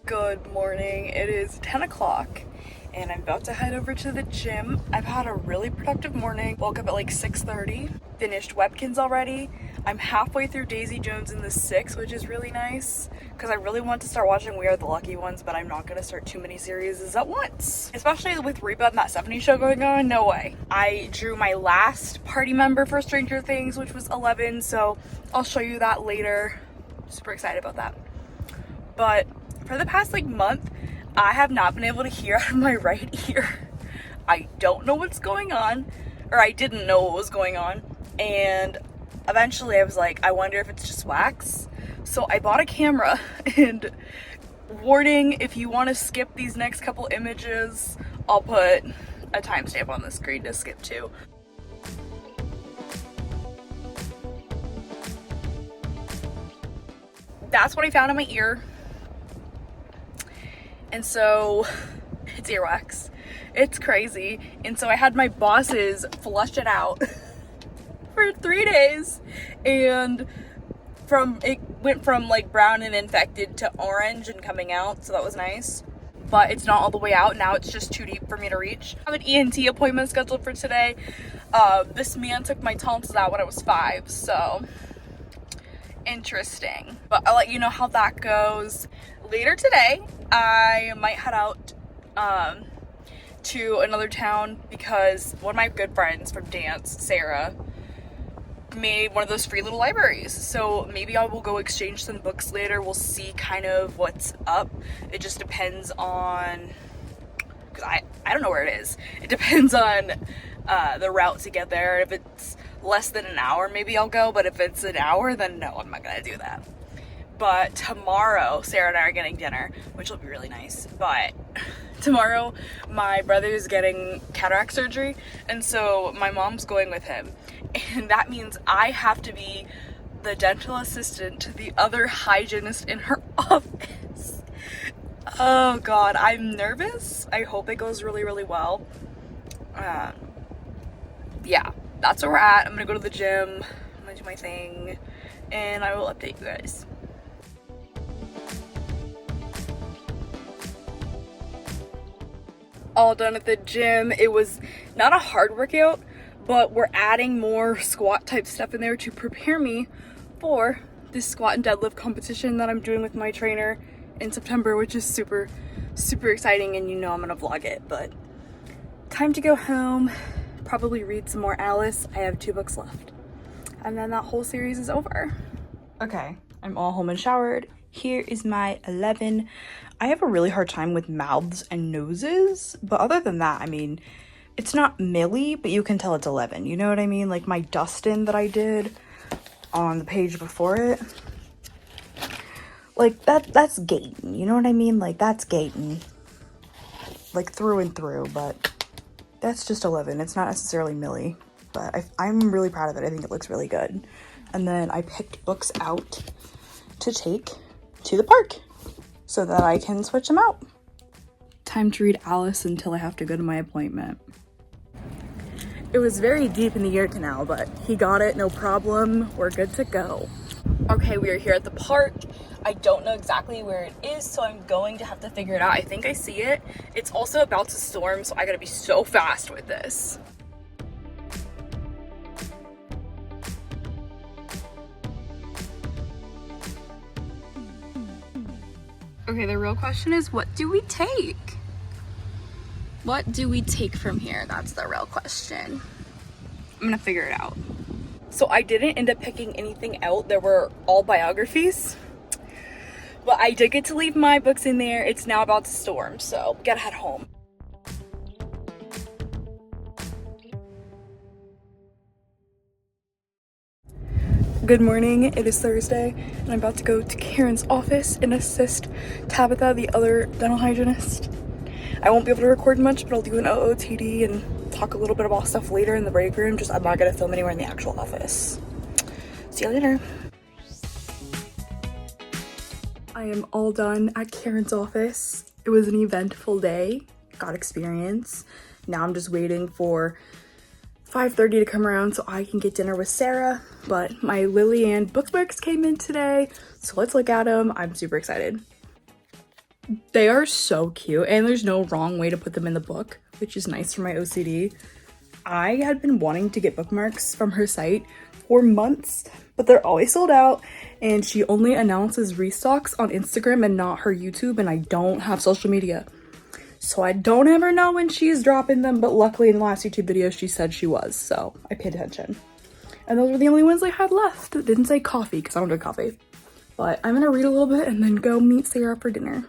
Good morning. It is 10 o'clock and I'm about to head over to the gym. I've had a really productive morning. Woke up at like 6:30, finished Webkins already. I'm halfway through Daisy Jones and the Six, which is really nice because I really want to start watching We Are the Lucky Ones, but I'm not going to start too many series at once. Especially with Reba and that 70s show going on, no way. I drew my last party member for Stranger Things, which was 11, so I'll show you that later. Super excited about that. But for the past month, I have not been able to hear out of my right ear. I don't know what's going on, or I didn't know what was going on, and eventually I was like, I wonder if it's just wax. So I bought a camera, and warning, if you want to skip these next couple images, I'll put a timestamp on the screen to skip to. That's what I found in my ear. And so it's earwax. It's crazy. And so I had my bosses flush it out for 3 days, and it went from brown and infected to orange and coming out, so that was nice. But it's not all the way out. Now it's just too deep for me to reach. I have an ENT appointment scheduled for today. This man took my tonsils out when I was 5, so interesting. But I'll let you know how that goes. Later today, I might head out to another town because one of my good friends from dance, Sarah, made one of those free little libraries. So maybe I will go exchange some books later. We'll see kind of what's up. It just depends on, because I don't know where it is. It depends on the route to get there. If it's less than an hour, maybe I'll go. But if it's an hour, then no, I'm not gonna do that. But tomorrow, Sarah and I are getting dinner, which will be really nice. But tomorrow, my brother's getting cataract surgery, and so my mom's going with him. And that means I have to be the dental assistant to the other hygienist in her office. Oh God, I'm nervous. I hope it goes really, really well. Yeah, that's where we're at. I'm gonna go to the gym, I'm gonna do my thing, and I will update you guys. All done at the gym. It was not a hard workout, but we're adding more squat type stuff in there to prepare me for this squat and deadlift competition that I'm doing with my trainer in September, which is super, super exciting, and I'm gonna vlog it. But time to go home, probably read some more Alice. I have 2 books left, and then that whole series is over. Okay, I'm all home and showered. Here is my 11. I have a really hard time with mouths and noses, but other than that, I mean, it's not Millie, but you can tell it's 11. You know what I mean? Like my Dustin that I did on the page before it. Like that's Gaten. You know what I mean? Like that's Gaten. Like through and through, but that's just 11. It's not necessarily Millie, but I'm really proud of it. I think it looks really good. And then I picked books out to take to the park so that I can switch them out. Time to read Alice until I have to go to my appointment. It was very deep in the ear canal, but he got it, no problem. We're good to go. Okay, we are here at the park. I don't know exactly where it is, so I'm going to have to figure it out. I think I see it. It's also about to storm, so I gotta be so fast with this. Okay, the real question is, what do we take? What do we take from here? That's the real question. I'm gonna figure it out. So I didn't end up picking anything out. There were all biographies. But I did get to leave my books in there. It's now about to storm, so gotta head home. Good morning, it is Thursday, and I'm about to go to Karen's office and assist Tabitha, the other dental hygienist. I won't be able to record much, but I'll do an OOTD and talk a little bit about stuff later in the break room. I'm not gonna film anywhere in the actual office. See you later. I am all done at Karen's office. It was an eventful day, got experience. Now I'm just waiting for 5:30 to come around so I can get dinner with Sarah, but my Lily and bookmarks came in today, so let's look at them. I'm super excited. They are so cute, and there's no wrong way to put them in the book, which is nice for my OCD. I had been wanting to get bookmarks from her site for months, but they're always sold out, and she only announces restocks on Instagram and not her YouTube, and I don't have social media. So I don't ever know when she's dropping them, but luckily in the last YouTube video she said she was, so I paid attention. And those were the only ones I had left. It didn't say coffee, because I don't drink coffee. But I'm gonna read a little bit and then go meet Sarah for dinner.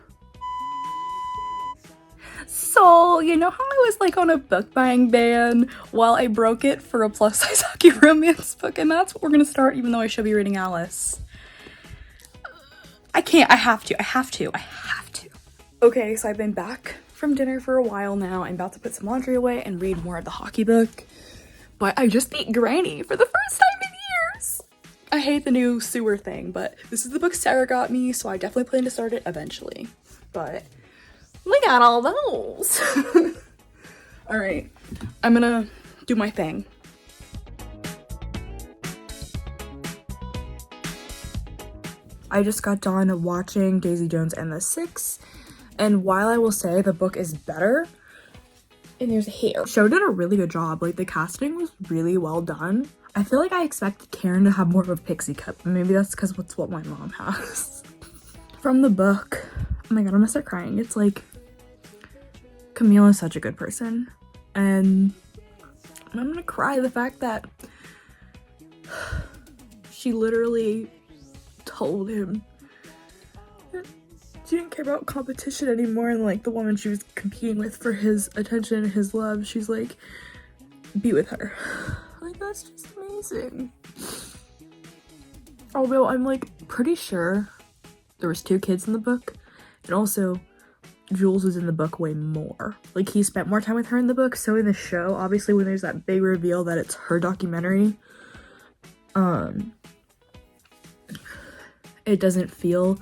So, you know how I was like on a book buying ban while I broke it for a plus size hockey romance book, and that's what we're gonna start, even though I should be reading Alice. I can't, I have to. Okay, so I've been back from dinner for a while now. I'm about to put some laundry away and read more of the hockey book. But I just beat Granny for the first time in years. I hate the new sewer thing, but this is the book Sarah got me, so I definitely plan to start it eventually. But look at all those. All right, I'm gonna do my thing. I just got done watching Daisy Jones and the Six, and while I will say the book is better, and there's hair. The show did a really good job. Like, the casting was really well done. I feel like I expected Karen to have more of a pixie cut, but maybe that's because it's what my mom has. From the book, oh my god, I'm gonna start crying. It's like, Camille is such a good person, and I'm gonna cry the fact that she literally told him that she didn't care about competition anymore, and like the woman she was competing with for his attention and his love, she's like, be with her. Like, that's just amazing. Although I'm like pretty sure there was 2 kids in the book, and also Jules was in the book way more. Like, he spent more time with her in the book, so in the show, obviously when there's that big reveal that it's her documentary, it doesn't feel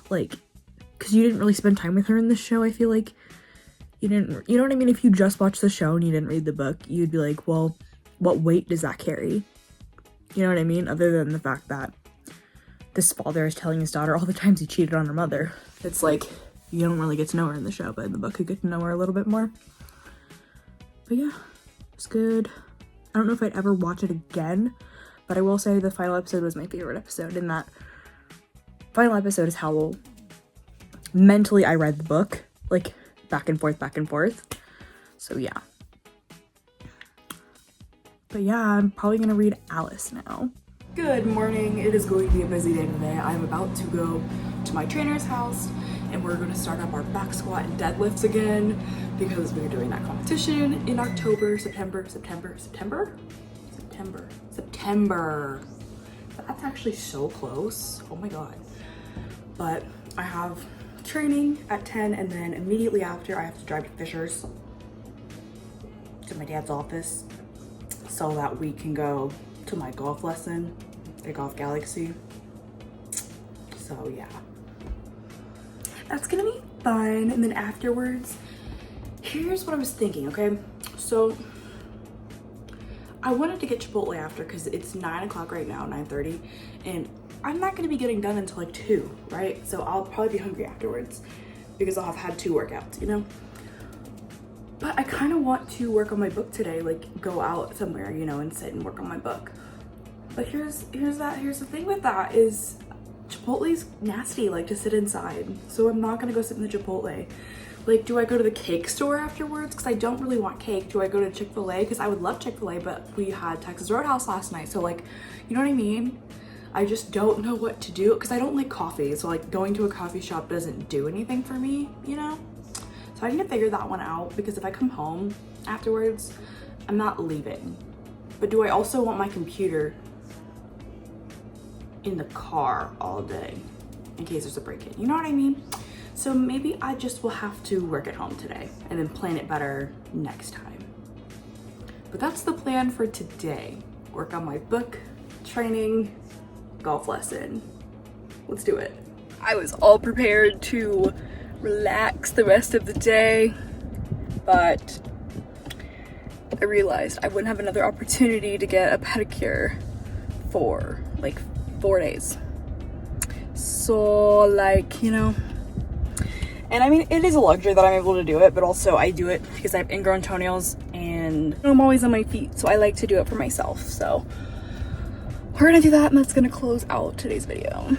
like, because you didn't really spend time with her in the show, I feel like you didn't, you know what I mean? If you just watched the show and you didn't read the book, you'd be like, well, what weight does that carry? You know what I mean? Other than the fact that this father is telling his daughter all the times he cheated on her mother. It's like, you don't really get to know her in the show, but in the book you get to know her a little bit more. But yeah, it's good. I don't know if I'd ever watch it again, but I will say the final episode was my favorite episode, and that final episode is how mentally I read the book, like back and forth. So yeah. But yeah, I'm probably gonna read Alice now. Good morning. It is going to be a busy day today. I'm about to go to my trainer's house, and we're going to start up our back squat and deadlifts again because we're doing that competition in October, September. That's actually so close. Oh my god. But I have training at 10, and then immediately after I have to drive to Fisher's, to my dad's office, so that we can go to my golf lesson at Golf Galaxy. So yeah, that's gonna be fun. And then afterwards, here's what I was thinking. Okay, so I wanted to get Chipotle after because it's 9 o'clock right now, 9:30, and I'm not gonna be getting done until like 2, right? So I'll probably be hungry afterwards because I'll have had 2 workouts, you know? But I kind of want to work on my book today, like go out somewhere, you know, and sit and work on my book. But here's the thing with that is Chipotle's nasty, like to sit inside. So I'm not gonna go sit in the Chipotle. Like, do I go to the cake store afterwards? Because I don't really want cake. Do I go to Chick-fil-A? Because I would love Chick-fil-A, but we had Texas Roadhouse last night. So like, you know what I mean? I just don't know what to do because I don't like coffee. So like going to a coffee shop doesn't do anything for me, you know? So I need to figure that one out because if I come home afterwards, I'm not leaving. But do I also want my computer in the car all day in case there's a break-in? You know what I mean? So maybe I just will have to work at home today and then plan it better next time. But that's the plan for today. Work on my book, training, golf lesson. Let's do it. I was all prepared to relax the rest of the day, but I realized I wouldn't have another opportunity to get a pedicure for like 4 days. So like, you know, And I mean, it is a luxury that I'm able to do it, but also I do it because I have ingrown toenails and I'm always on my feet, so I like to do it for myself. So we're gonna do that, and that's gonna close out today's video.